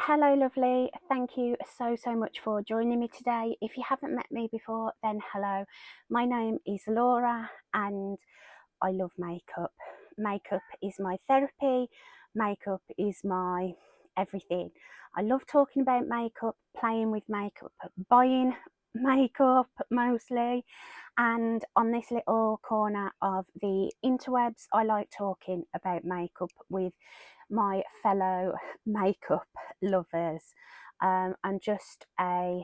Hello lovely, thank you so much for joining me today. If you haven't met me before, then hello. My name is Laura and I love makeup. Makeup is my therapy, makeup is my everything. I love talking about makeup, playing with makeup, buying makeup mostly, and on this little corner of the interwebs I like talking about makeup with my fellow makeup lovers. I'm just a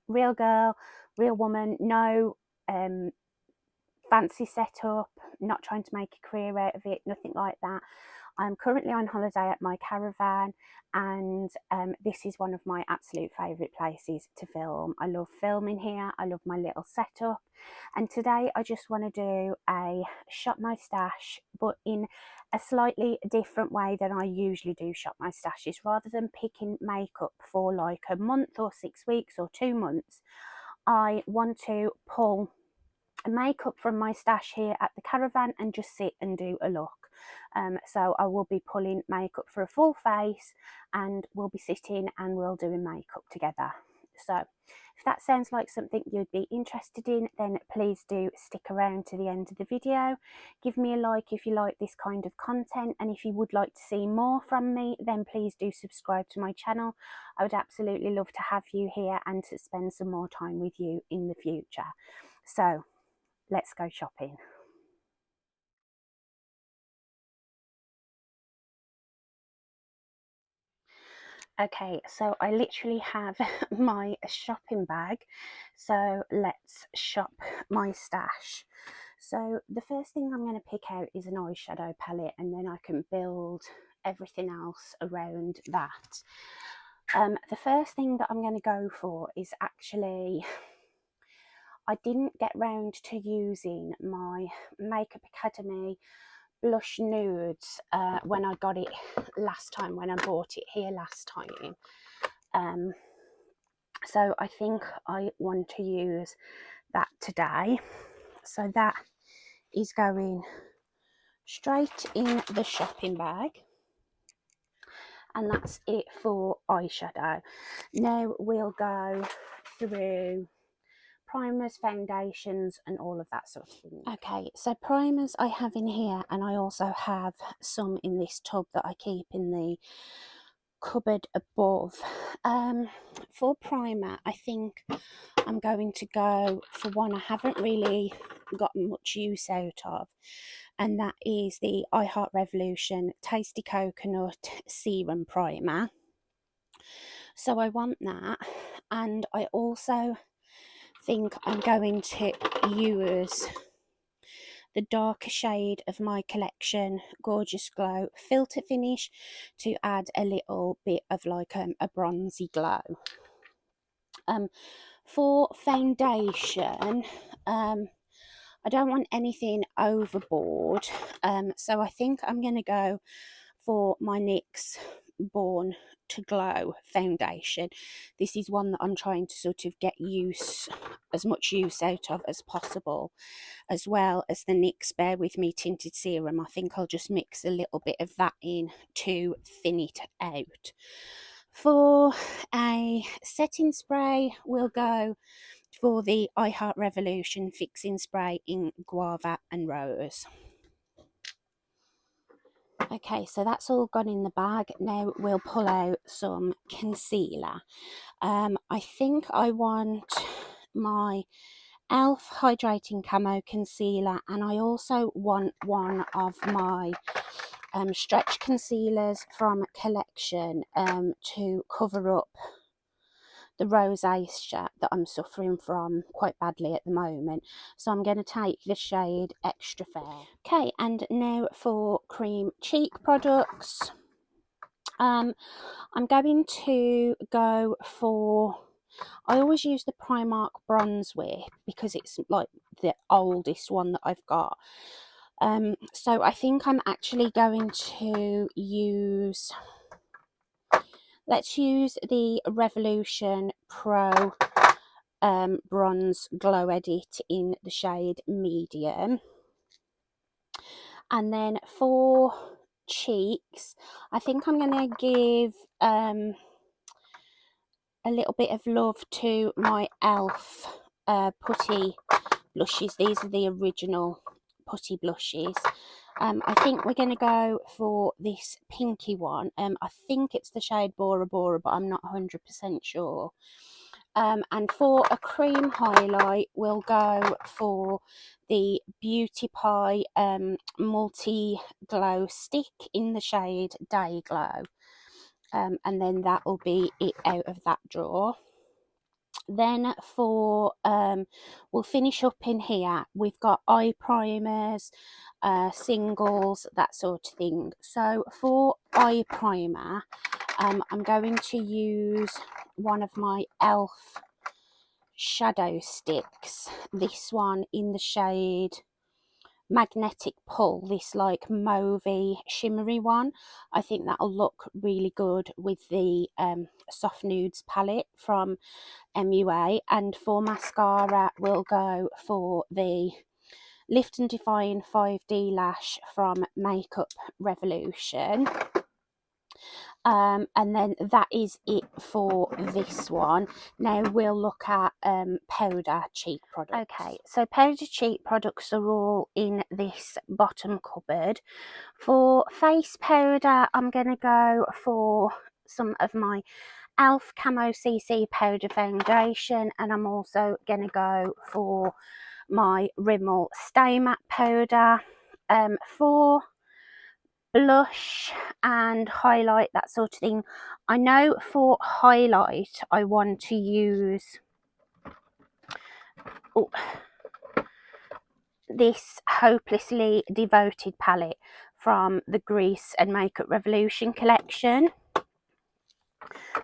real girl, real woman, no fancy setup, not trying to make a career out of it, nothing like that. I'm currently on holiday at my caravan, and this is one of my absolute favourite places to film. I love filming here, I love my little setup, and today I just want to do a shop my stash, but in a slightly different way than I usually do shop my stashes. Rather than picking makeup for like a month or 6 weeks or 2 months, I want to pull makeup from my stash here at the caravan and just sit and do a look. So I will be pulling makeup for a full face, and we'll be sitting and we'll doing makeup together. So if that sounds like something you'd be interested in, then please do stick around to the end of the video. Give me a like if you like this kind of content, and if you would like to see more from me, then please do subscribe to my channel. I would absolutely love to have you here and to spend some more time with you in the future. So let's go shopping. Okay, so I literally have my shopping bag, so let's shop my stash. So the first thing I'm going to pick out is an eyeshadow palette, and then I can build everything else around that. The first thing that I'm going to go for is actually, I didn't get round to using my Makeup Academy blush nudes when I got it last time, when I bought it here last time. So I think I want to use that today. So that is going straight in the shopping bag, and that's it for eyeshadow. Now we'll go through primers, foundations, and all of that sort of thing. Okay, so primers I have in here, and I also have some in this tub that I keep in the cupboard above. For primer, I think I'm going to go for one I haven't really gotten much use out of, and that is the I Heart Revolution Tasty Coconut Serum Primer. So I want that, and I also think I'm going to use the darker shade of my collection, Gorgeous Glow Filter Finish, to add a little bit of like a bronzy glow. For foundation, I don't want anything overboard, so I think I'm going to go for my NYX Born to Glow foundation. This is one that I'm trying to sort of get as much use out of as possible, as well as the NYX Bear With Me tinted serum. I think I'll just mix a little bit of that in to thin it out. For a setting spray, we'll go for the I Heart Revolution fixing spray in Guava and Rose. Okay, so that's all gone in the bag. Now we'll pull out some concealer. I think I want my e.l.f. Hydrating Camo Concealer, and I also want one of my stretch concealers from Collection to cover up the rosacea that I'm suffering from quite badly at the moment. So I'm going to take the shade Extra Fair. Okay, and now for cream cheek products. I'm going to go for, I always use the Primark Bronze Whip because it's like the oldest one that I've got. So I think I'm actually going to use, let's use the Revolution Pro Bronze Glow Edit in the shade Medium. And then for cheeks, I think I'm going to give a little bit of love to my e.l.f. putty blushes. These are the original putty blushes. I think we're going to go for this pinky one. I think it's the shade Bora Bora, but I'm not 100% sure. And for a cream highlight, we'll go for the Beauty Pie Multi Glow Stick in the shade Day Glow. And then that will be it out of that drawer. Then for we'll finish up in here. We've got eye primers, singles, that sort of thing. So for eye primer, I'm going to use one of my e.l.f. shadow sticks, this one in the shade Magnetic Pull, this like mauvey shimmery one. I think that'll look really good with the Soft Nudes palette from MUA. And for mascara, we'll go for the Lift and Define 5D Lash from Makeup Revolution. And then that is it for this one. Now we'll look at powder cheek products. Okay, so powder cheek products are all in this bottom cupboard. For face powder, I'm going to go for some of my e.l.f. Camo CC powder foundation, and I'm also going to go for my Rimmel Stay Matte powder. For blush and highlight, that sort of thing, I know for highlight I want to use this Hopelessly Devoted palette from the Grease and Makeup Revolution collection.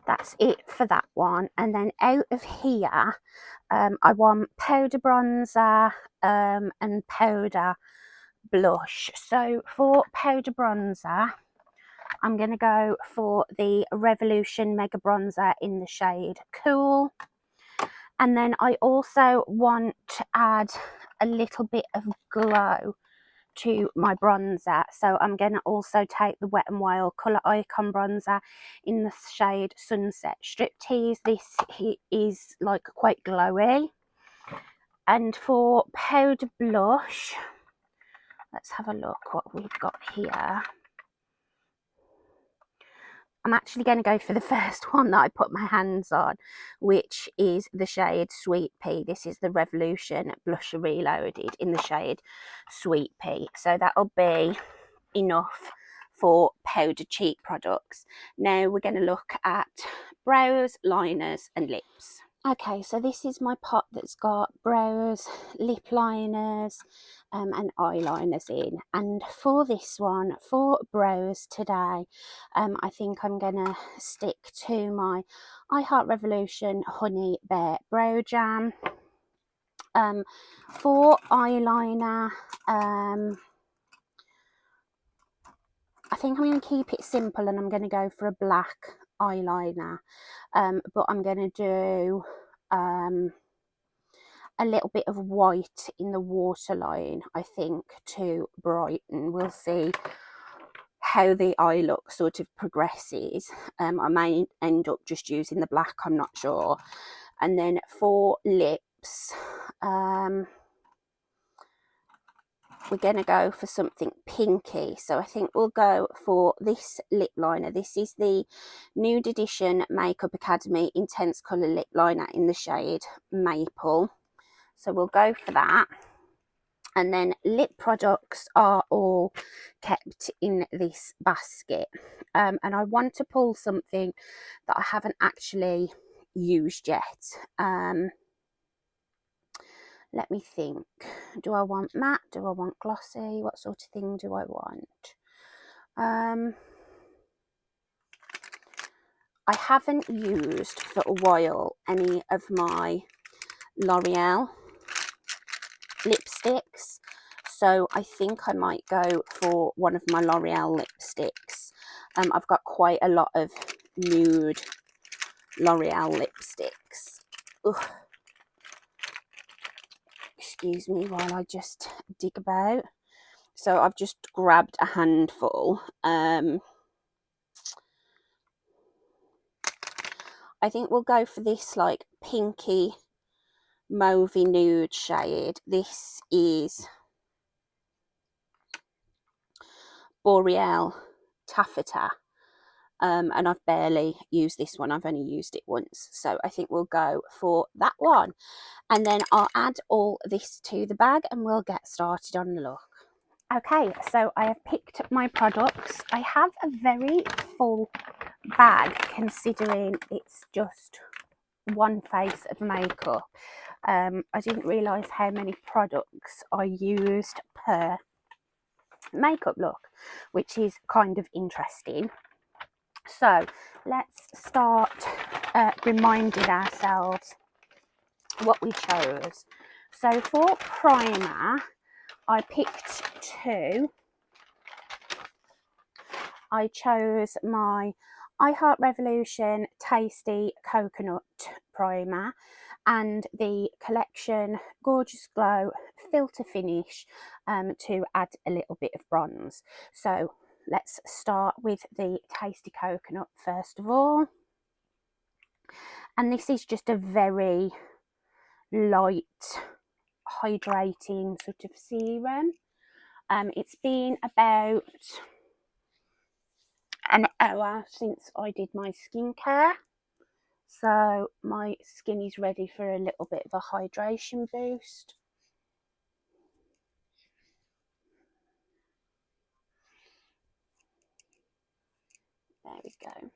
That's it for that one. And then out of here, I want powder bronzer and powder blush. So for powder bronzer, I'm going to go for the Revolution Mega Bronzer in the shade Cool. And then I also want to add a little bit of glow to my bronzer. So I'm going to also take the Wet n Wild Colour Icon Bronzer in the shade Sunset Striptease. This is like quite glowy. And for powder blush, let's have a look what we've got here. I'm actually going to go for the first one that I put my hands on, which is the shade Sweet Pea. This is the Revolution Blusher Reloaded in the shade Sweet Pea. So that'll be enough for powder cheek products. Now we're going to look at brows, liners and lips. Okay, so this is my pot that's got brows, lip liners and eyeliners in. And for this one, for brows today, I think I'm going to stick to my I Heart Revolution Honey Bear Brow Jam. For eyeliner, I think I'm going to keep it simple and I'm going to go for a black eyeliner, but I'm going to do a little bit of white in the waterline, I think, to brighten. We'll see how the eye look sort of progresses. I may end up just using the black, I'm not sure. And then for lips, we're going to go for something pinky. So I think we'll go for this lip liner. This is the Nude Edition Makeup Academy Intense Colour Lip Liner in the shade Maple. So we'll go for that. And then lip products are all kept in this basket. And I want to pull something that I haven't actually used yet. Let me think. Do I want matte? Do I want glossy? What sort of thing do I want? I haven't used for a while any of my L'Oreal lipsticks, so I think I might go for one of my L'Oreal lipsticks. I've got quite a lot of nude L'Oreal lipsticks. Ugh. Excuse me while I just dig about. So I've just grabbed a handful. I think we'll go for this like pinky mauvey nude shade. This is Boreal Taffeta, and I've barely used this one. I've only used it once, so I think we'll go for that one. And then I'll add all this to the bag and we'll get started on the look. Okay, so I have picked my products. I have a very full bag considering it's just one face of makeup. I didn't realise how many products I used per makeup look, which is kind of interesting. So let's start reminding ourselves what we chose. So for primer, I picked two. I chose my I Heart Revolution Tasty Coconut Primer and the Collection Gorgeous Glow Filter Finish to add a little bit of bronze. So let's start with the Tasty Coconut first of all. And this is just a very light, hydrating sort of serum. It's been about an hour since I did my skincare, so my skin is ready for a little bit of a hydration boost. There we go.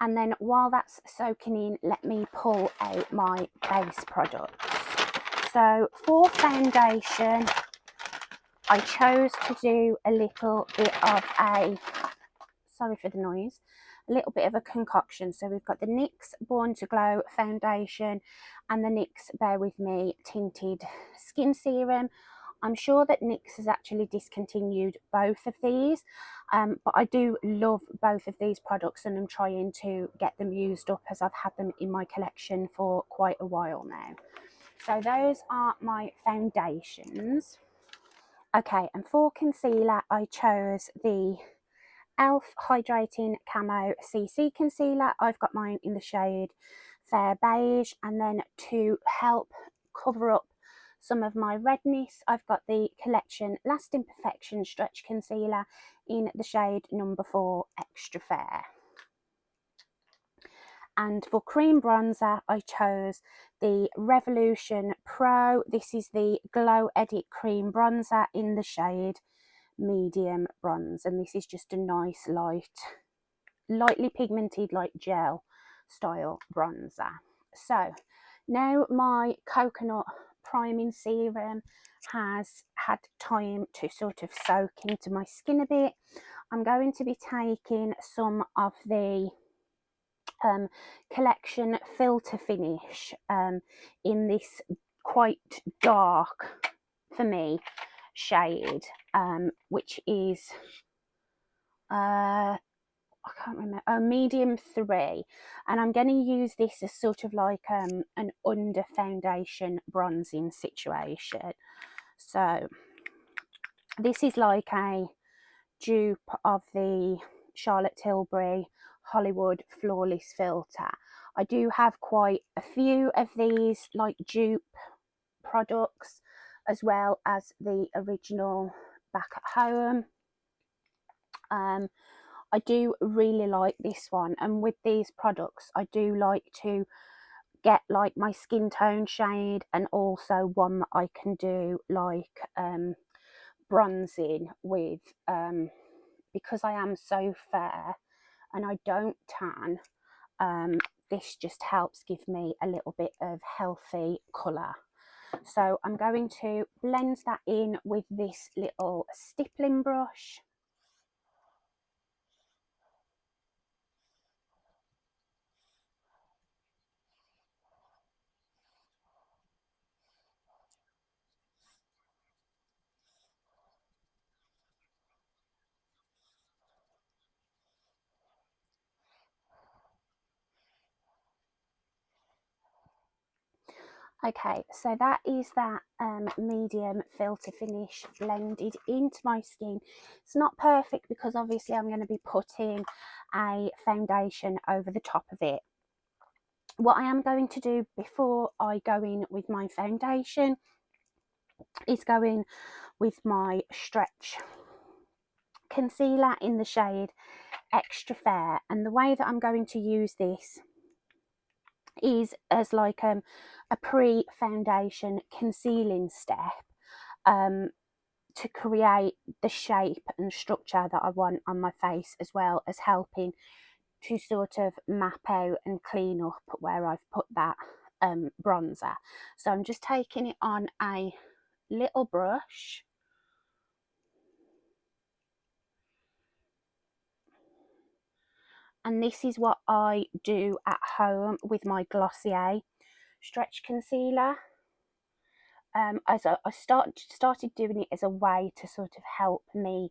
And then while that's soaking in, let me pull out my base products. So for foundation, I chose to do a little bit of a, sorry for the noise, a little bit of a concoction. So we've got the NYX Born to Glow foundation and the NYX Bear With Me tinted skin serum. I'm sure that NYX has actually discontinued both of these, but I do love both of these products and I'm trying to get them used up as I've had them in my collection for quite a while now. So those are my foundations. Okay, and for concealer, I chose the e.l.f. Hydrating Camo CC Concealer. I've got mine in the shade Fair Beige, and then to help cover up some of my redness, I've got the Collection Lasting Perfection Stretch Concealer in the shade number 4 Extra Fair. And for cream bronzer, I chose the Revolution Pro. This is the Glow Edit Cream Bronzer in the shade Medium Bronze, and this is just a nice lightly pigmented like gel style bronzer. So now my coconut priming serum has had time to sort of soak into my skin a bit. I'm going to be taking some of the Collection Filter Finish in this quite dark, for me, shade, which is I can't remember, medium 3, and I'm going to use this as sort of like an under foundation bronzing situation. So this is like a dupe of the Charlotte Tilbury Hollywood Flawless Filter. I do have quite a few of these like dupe products, as well as the original back at home. I do really like this one, and with these products I do like to get like my skin tone shade, and also one that I can do like bronzing with, because I am so fair and I don't tan. This just helps give me a little bit of healthy colour. So I'm going to blend that in with this little stippling brush. Okay, so that is that medium filter finish blended into my skin. It's not perfect because obviously I'm going to be putting a foundation over the top of it. What I am going to do before I go in with my foundation is go in with my Stretch concealer in the shade Extra Fair, and the way that I'm going to use this is as like a pre-foundation concealing step to create the shape and structure that I want on my face, as well as helping to sort of map out and clean up where I've put that bronzer. So I'm just taking it on a little brush, and this is what I do at home with my Glossier Stretch Concealer. As I started doing it as a way to sort of help me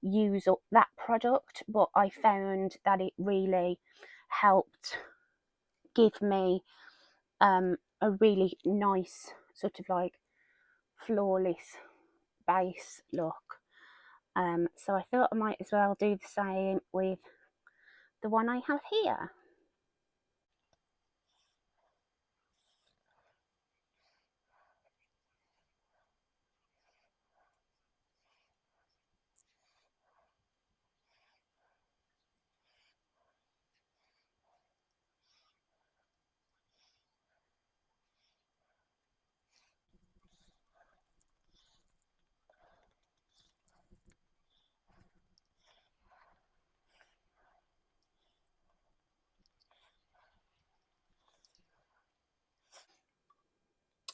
use up that product, but I found that it really helped give me a really nice sort of like flawless base look. So I thought I might as well do the same with the one I have here.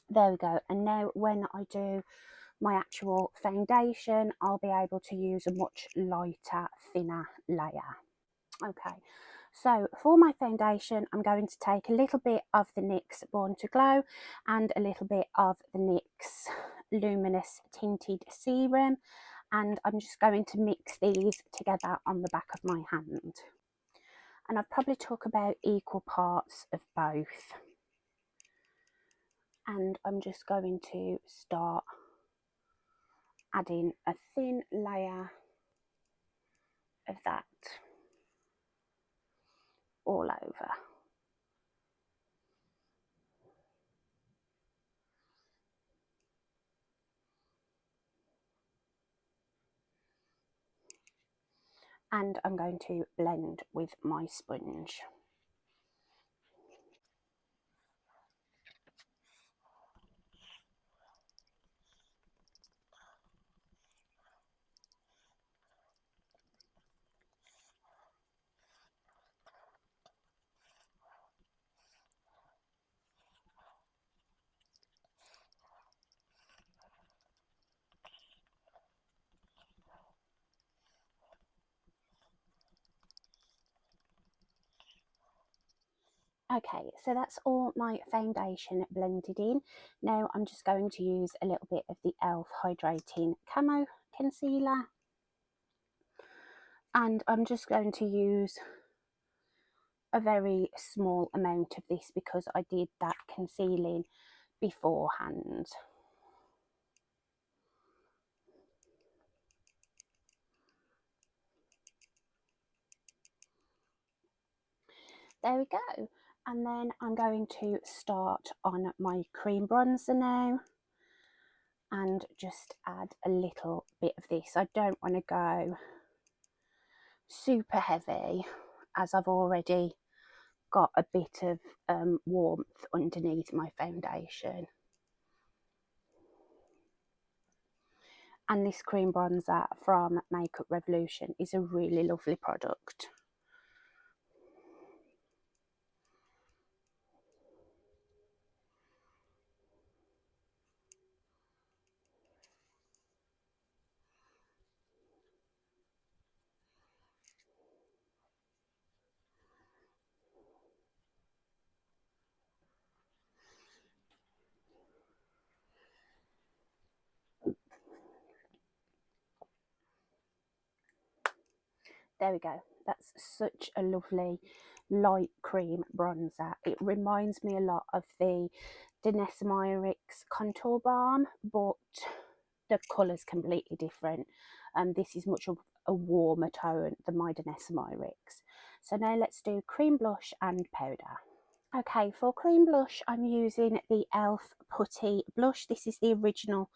There we go. And now when I do my actual foundation, I'll be able to use a much lighter, thinner layer. Okay, so for my foundation, I'm going to take a little bit of the NYX Born to Glow and a little bit of the NYX Luminous Tinted Serum, and I'm just going to mix these together on the back of my hand. And I've probably took about equal parts of both. And I'm just going to start adding a thin layer of that all over. And I'm going to blend with my sponge. Okay, so that's all my foundation blended in. Now I'm just going to use a little bit of the e.l.f. Hydrating Camo Concealer. And I'm just going to use a very small amount of this because I did that concealing beforehand. There we go. And then I'm going to start on my cream bronzer now and just add a little bit of this. I don't want to go super heavy as I've already got a bit of warmth underneath my foundation. And this cream bronzer from Makeup Revolution is a really lovely product. There we go. That's such a lovely light cream bronzer. It reminds me a lot of the Denesamyric's contour balm, but the colour's completely different. This is much of a warmer tone than my Denesamyric's. So now let's do cream blush and powder. Okay, for cream blush, I'm using the e.l.f. Putty blush. This is the original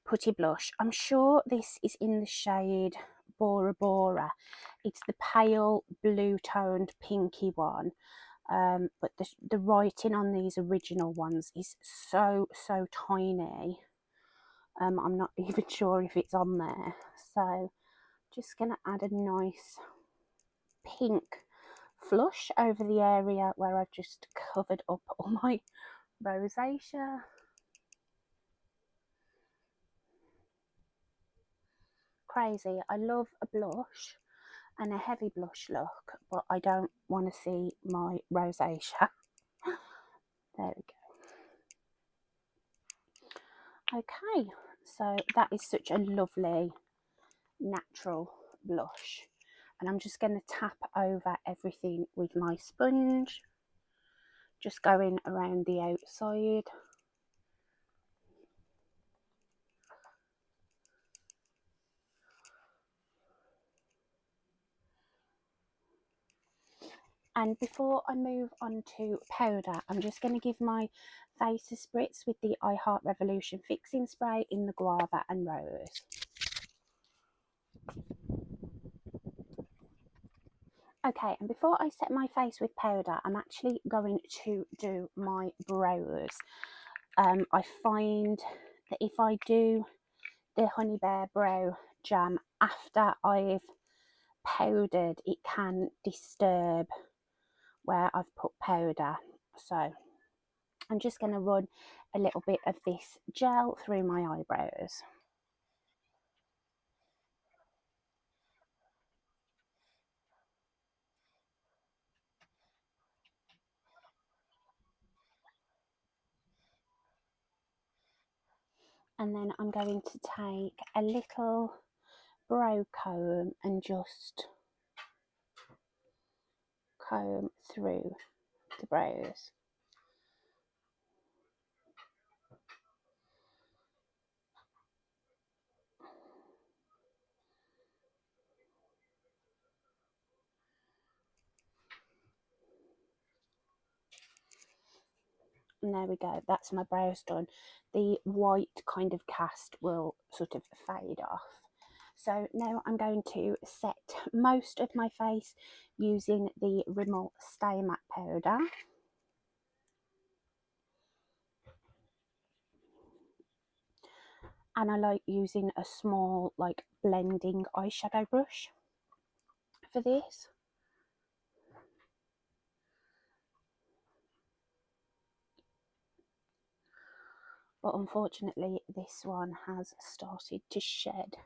putty blush. I'm sure this is in the shade Bora Bora. It's the pale blue toned pinky one. But the writing on these original ones is so tiny. I'm not even sure if it's on there. So just going to add a nice pink flush over the area where I've just covered up all my rosacea. Crazy. I love a blush and a heavy blush look, but I don't want to see my rosacea. There we go. Okay, so that is such a lovely natural blush, and I'm just going to tap over everything with my sponge, just going around the outside. And before I move on to powder, I'm just going to give my face a spritz with the I Heart Revolution Fixing Spray in the Guava and Rose. Okay, and before I set my face with powder, I'm actually going to do my brows. I find that if I do the Honey Bear Brow Jam after I've powdered, it can disturb where I've put powder. So I'm just going to run a little bit of this gel through my eyebrows. And then I'm going to take a little brow comb and just comb through the brows. And there we go, that's my brows done. The white kind of cast will sort of fade off. So now I'm going to set most of my face using the Rimmel Stay Matte powder. And I like using a small like blending eyeshadow brush for this. But unfortunately this one has started to shed.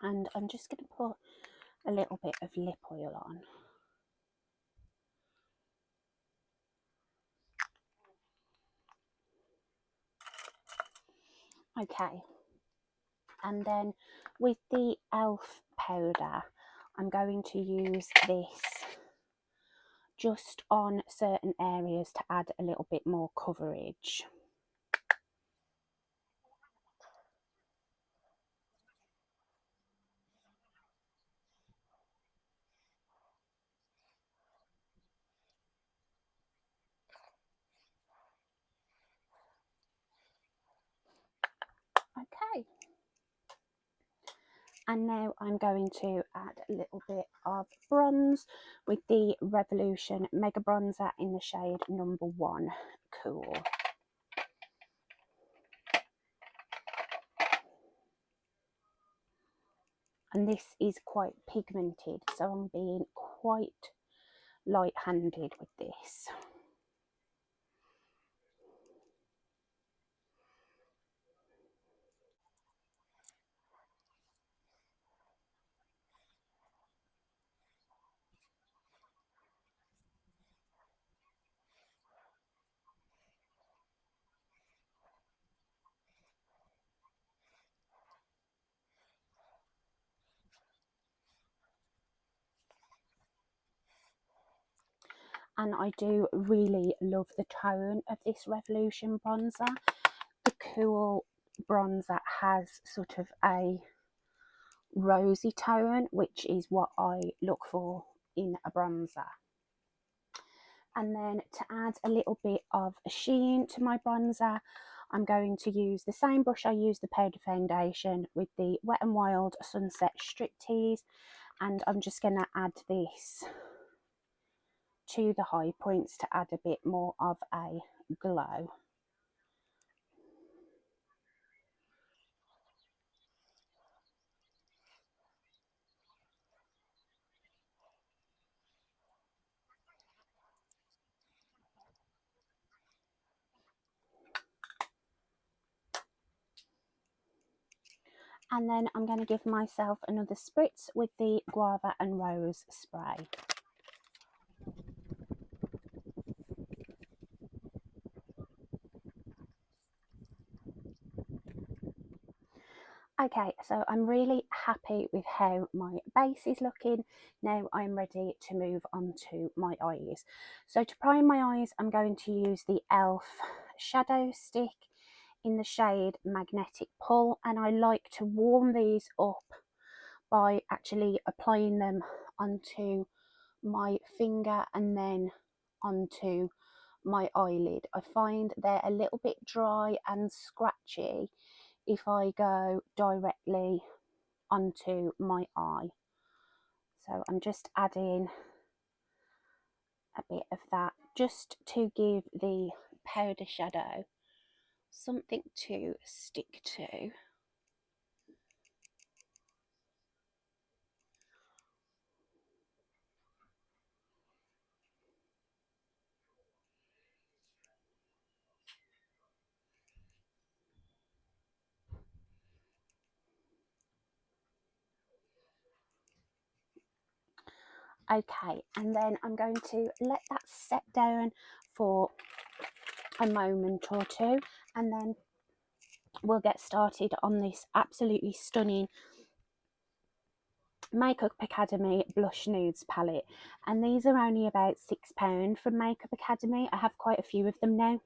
And I'm just going to put a little bit of lip oil on. Okay, and then with the e.l.f. powder, I'm going to use this just on certain areas to add a little bit more coverage. Okay. And now I'm going to add a little bit of bronze with the Revolution Mega Bronzer in the shade number 1 Cool. And this is quite pigmented, so I'm being quite light-handed with this. and I do really love the tone of this Revolution bronzer. The Cool bronzer has sort of a rosy tone, which is what I look for in a bronzer. And then to add a little bit of a sheen to my bronzer, I'm going to use the same brush I used the powder foundation with, the Wet n Wild Sunset Striptease, and I'm just going to add this to the high points to add a bit more of a glow. And then I'm going to give myself another spritz with the Guava and Rose spray. Okay, so I'm really happy with how my base is looking. Now I'm ready to move on to my eyes. So to prime my eyes, I'm going to use the e.l.f. shadow stick in the shade Magnetic Pull, and I like to warm these up by actually applying them onto my finger and then onto my eyelid. I find they're a little bit dry and scratchy if I go directly onto my eye. So I'm just adding a bit of that just to give the powder shadow something to stick to. Okay, and then I'm going to let that set down for a moment or two, and then we'll get started on this absolutely stunning Makeup Academy Blush Nudes palette. And these are only about £6 from Makeup Academy. I have quite a few of them now,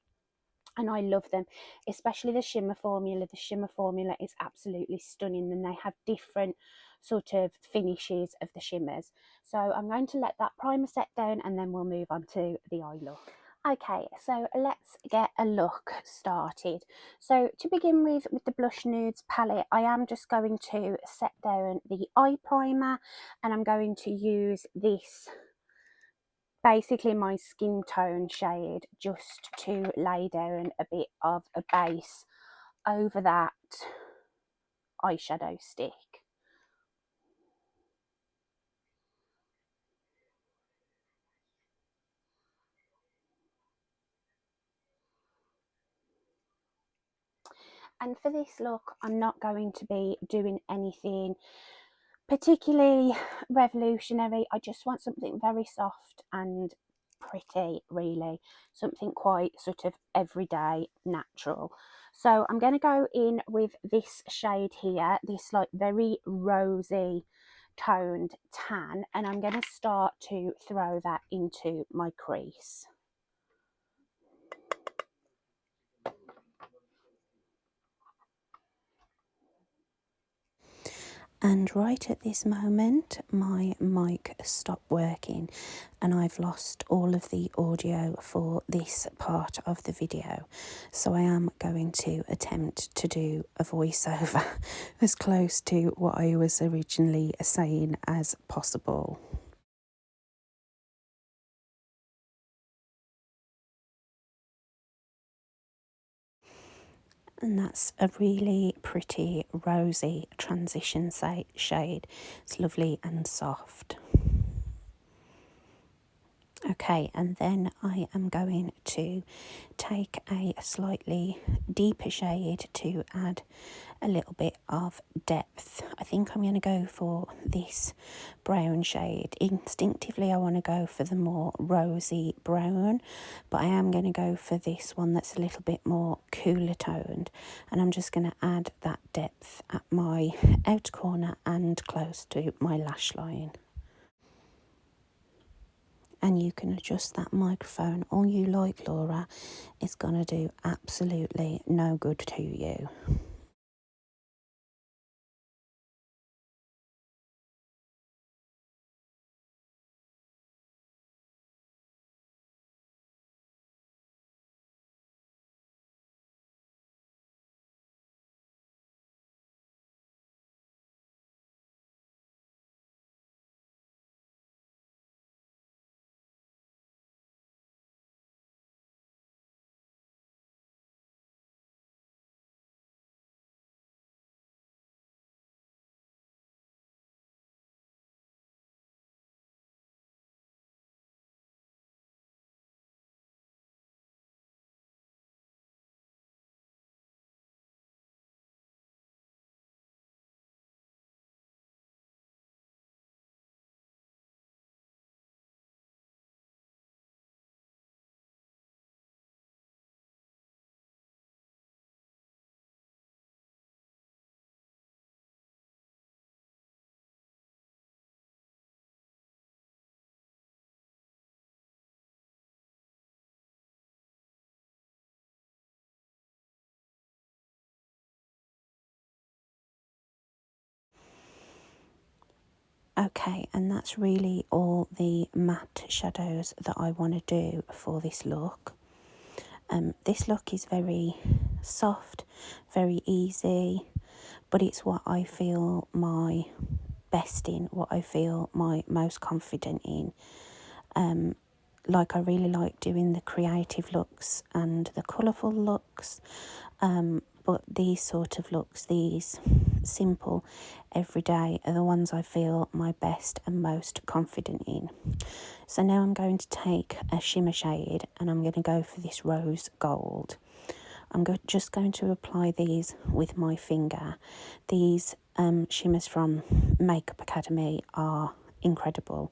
and I love them, especially the shimmer formula. The shimmer formula is absolutely stunning, and they have different sort of finishes of the shimmers. So I'm going to let that primer set down, and then we'll move on to the eye look. Okay, so let's get a look started. So to begin with the Blush Nudes palette, I am just going to set down the eye primer, and I'm going to use this, basically my skin tone shade, just to lay down a bit of a base over that eyeshadow stick. And for this look, I'm not going to be doing anything particularly revolutionary. I just want something very soft and pretty, really, something quite sort of everyday, natural. So I'm going to go in with this shade here, this like very rosy toned tan, and I'm going to start to throw that into my crease. And right at this moment, my mic stopped working and I've lost all of the audio for this part of the video. So I am going to attempt to do a voiceover as close to what I was originally saying as possible. And that's a really pretty rosy transition shade. It's lovely and soft. Okay, and then I am going to take a slightly deeper shade to add a little bit of depth. I think I'm going to go for this brown shade. Instinctively, I want to go for the more rosy brown, but I am going to go for this one that's a little bit more cooler toned. And I'm just going to add that depth at my outer corner and close to my lash line. and you can adjust that microphone all you like, Laura. It's going to do absolutely no good to you. Okay, and that's really all the matte shadows that I want to do for this look. This look is very soft, very easy, but it's what I feel my best in, what I feel my most confident in. Like, I really like doing the creative looks and the colourful looks, but these sort of looks, these simple everyday, are the ones I feel my best and most confident in. So now I'm going to take a shimmer shade and I'm going to go for this rose gold. I'm just going to apply these with my finger. These shimmers from Makeup Academy are incredible.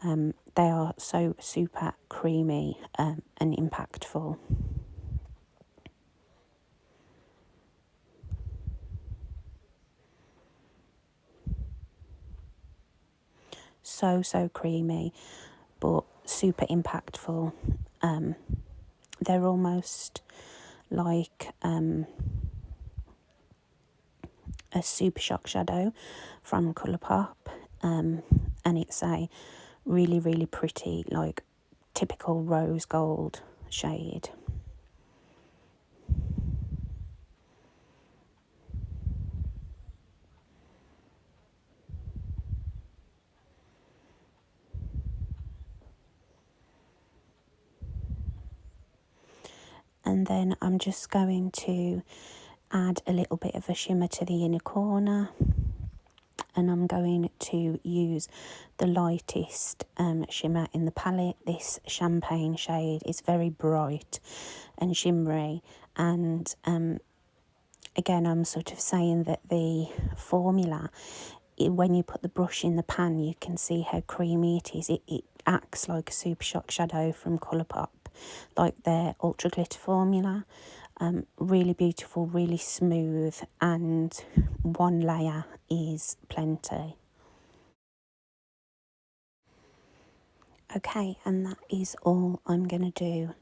They are so super creamy and impactful. So creamy, but super impactful. They're almost like a Super Shock shadow from Colourpop, and it's a really pretty, like, typical rose gold shade. And then I'm just going to add a little bit of a shimmer to the inner corner, and I'm going to use the lightest shimmer in the palette. This champagne shade is very bright and shimmery, and again, I'm sort of saying that the formula, when you put the brush in the pan, you can see how creamy it is. It acts like a Super Shock shadow from Colourpop, like their Ultra Glitter formula. Really beautiful, really smooth, and one layer is plenty. Okay, and that is all I'm going to do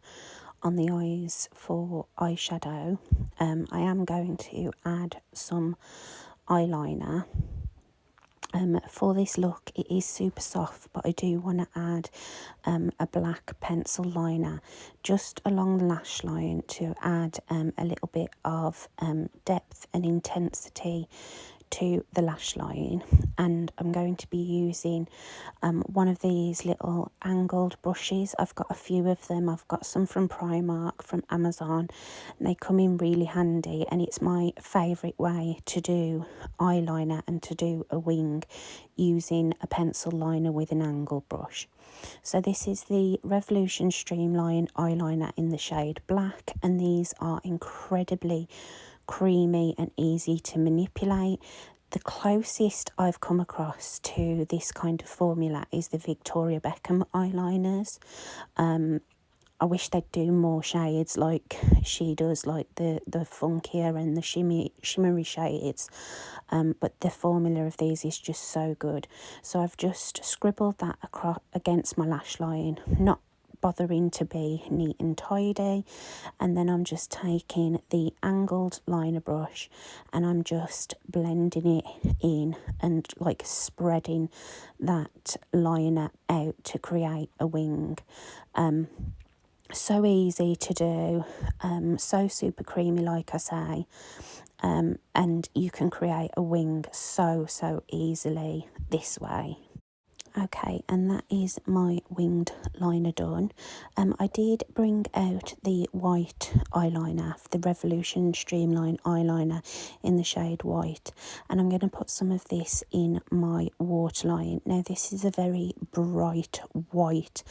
on the eyes for eyeshadow. I am going to add some eyeliner. For this look, it is super soft, but I do want to add a black pencil liner just along the lash line to add a little bit of depth and intensity to the lash line. And I'm going to be using one of these little angled brushes. I've got a few of them. I've got some from Primark, from Amazon, and they come in really handy, and it's my favourite way to do eyeliner and to do a wing, using a pencil liner with an angle brush. So this is the Revolution Streamline eyeliner in the shade Black, and these are incredibly creamy and easy to manipulate. The closest I've come across to this kind of formula is the Victoria Beckham eyeliners. I wish they'd do more shades like she does, like the funkier and the shimmery shades. But the formula of these is just so good. So I've just scribbled that across against my lash line, not bothering to be neat and tidy. And then I'm just taking the angled liner brush and I'm just blending it in and like spreading that liner out to create a wing. So easy to do, so super creamy, like I say, and you can create a wing so easily this way. Okay, and that is my winged liner done. I did bring out the white eyeliner, the Revolution Streamline eyeliner in the shade white, and I'm going to put some of this in my waterline. Now this is a very bright white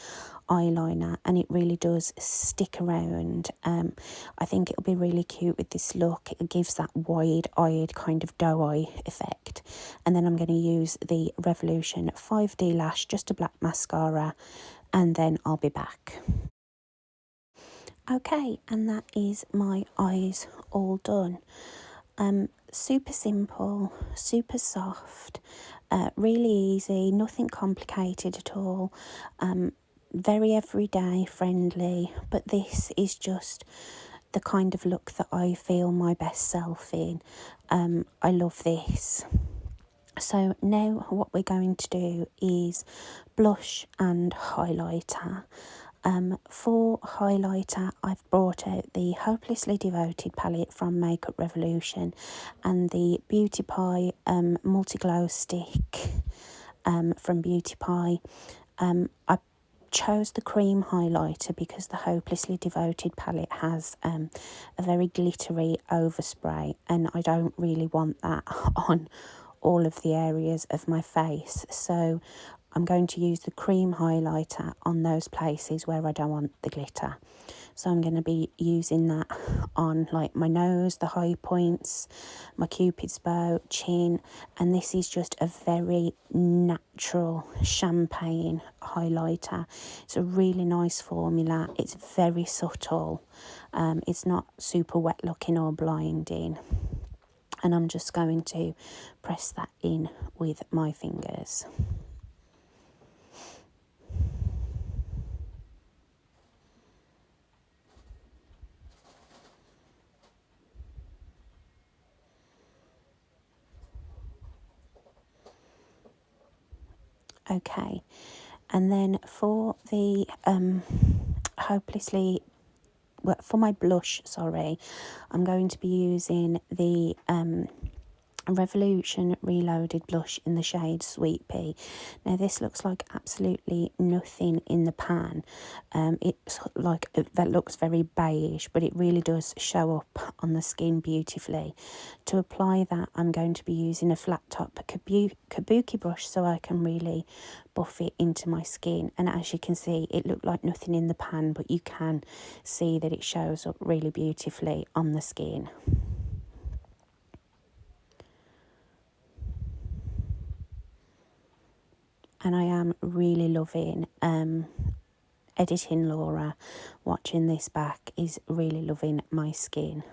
eyeliner and it really does stick around. I think it'll be really cute with this look. It gives that wide-eyed kind of doe eye effect. And then I'm going to use the Revolution 5D Lash, just a black mascara, and then I'll be back. Okay, and that is my eyes all done. Super simple, super soft, really easy, nothing complicated at all. Very everyday friendly, but this is just the kind of look that I feel my best self in. I love this. So now what we're going to do is blush and highlighter. For highlighter, I've brought out the Hopelessly Devoted palette from Makeup Revolution and the Beauty Pie multi-glow stick from Beauty Pie. I chose the cream highlighter because the Hopelessly Devoted palette has a very glittery overspray and I don't really want that on all of the areas of my face, so I'm going to use the cream highlighter on those places where I don't want the glitter. So I'm going to be using that on like my nose, the high points, my cupid's bow, chin, and this is just a very natural champagne highlighter. It's a really nice formula. It's very subtle. It's not super wet looking or blinding. And I'm just going to press that in with my fingers. Okay, and then for the for my blush, sorry, I'm going to be using the Revolution Reloaded blush in the shade Sweet Pea. Now this looks like absolutely nothing in the pan. It's like that looks very beige, but it really does show up on the skin beautifully. To apply that, I'm going to be using a flat top kabuki brush so I can really buff it into my skin. And as you can see, it looked like nothing in the pan, but you can see that it shows up really beautifully on the skin. And I am really loving editing Laura. Watching this back is really loving my skin.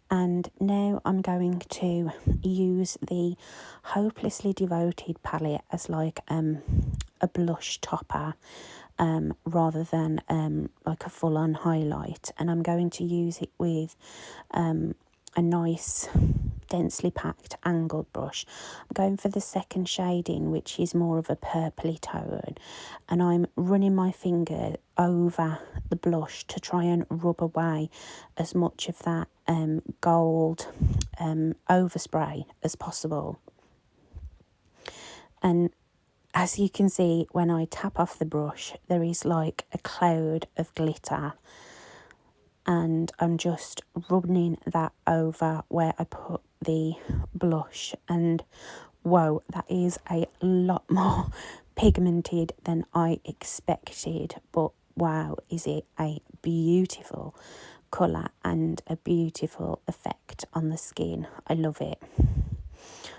And now I'm going to use the Hopelessly Devoted palette as like a blush topper rather than like a full-on highlight. And I'm going to use it with a nice densely packed angled brush. I'm going for the second shading, which is more of a purpley tone, and I'm running my finger over the blush to try and rub away as much of that gold overspray as possible. And as you can see, when I tap off the brush, there is like a cloud of glitter, and I'm just rubbing that over where I put the blush, and whoa, that is a lot more pigmented than I expected, but wow, is it a beautiful colour and a beautiful effect on the skin. I love it.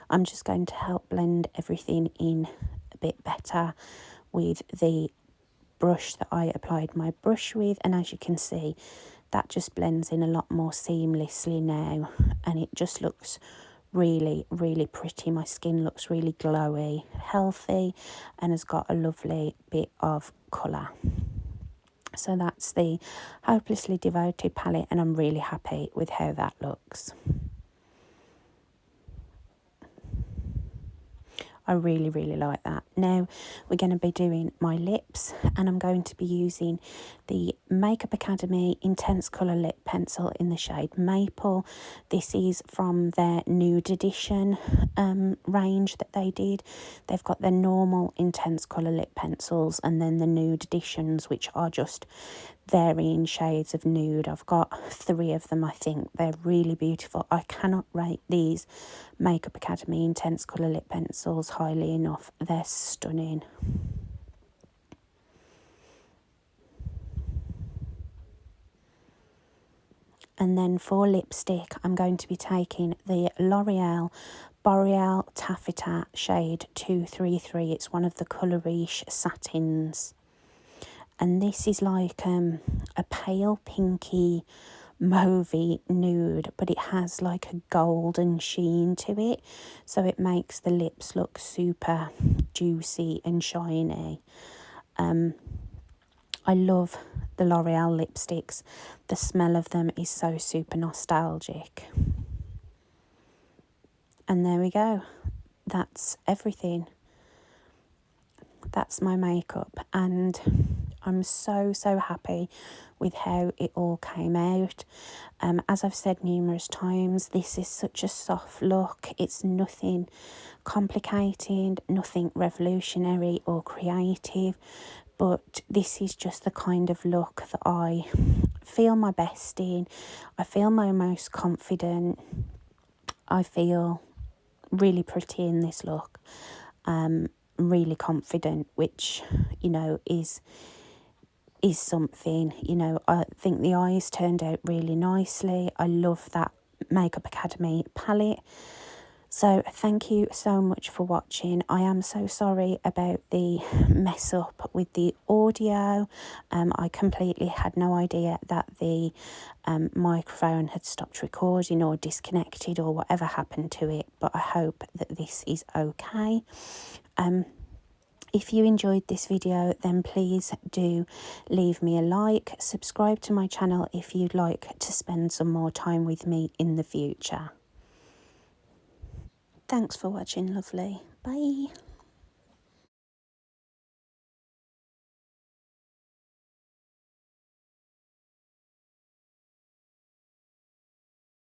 I'm just going to help blend everything in a bit better with the brush that I applied my brush with, and as you can see, that just blends in a lot more seamlessly now, and it just looks really, really pretty. My skin looks really glowy, healthy, and has got a lovely bit of colour. So that's the Hopelessly Devoted palette, and I'm really happy with how that looks. I really, really like that. Now we're going to be doing my lips, and I'm going to be using the Makeup Academy Intense Colour Lip Pencil in the shade Maple. This is from their Nude Edition range that they did. They've got their normal Intense Colour Lip Pencils, and then the Nude Editions, which are just varying shades of nude. I've got 3 of them, I think. They're really beautiful. I cannot rate these Makeup Academy Intense Colour Lip Pencils highly enough. They're stunning. And then for lipstick, I'm going to be taking the L'Oreal Boreal Taffeta shade 233. It's one of the Colourish satins. And this is like a pale pinky mauvey nude, but it has like a golden sheen to it, so it makes the lips look super juicy and shiny. I love the L'Oreal lipsticks. The smell of them is so super nostalgic. And there we go. That's everything. That's my makeup, and I'm so happy with how it all came out. As I've said numerous times, this is such a soft look. It's nothing complicated, nothing revolutionary or creative, but this is just the kind of look that I feel my best in. I feel my most confident. I feel really pretty in this look. Really confident, which, you know, is something. You know, I think the eyes turned out really nicely. I love that Makeup Academy palette. So thank you so much for watching. I am so sorry about the mess up with the audio. I completely had no idea that the microphone had stopped recording or disconnected or whatever happened to it, but I hope that this is okay. If you enjoyed this video, then please do leave me a like. Subscribe to my channel if you'd like to spend some more time with me in the future. Thanks for watching, lovely. Bye.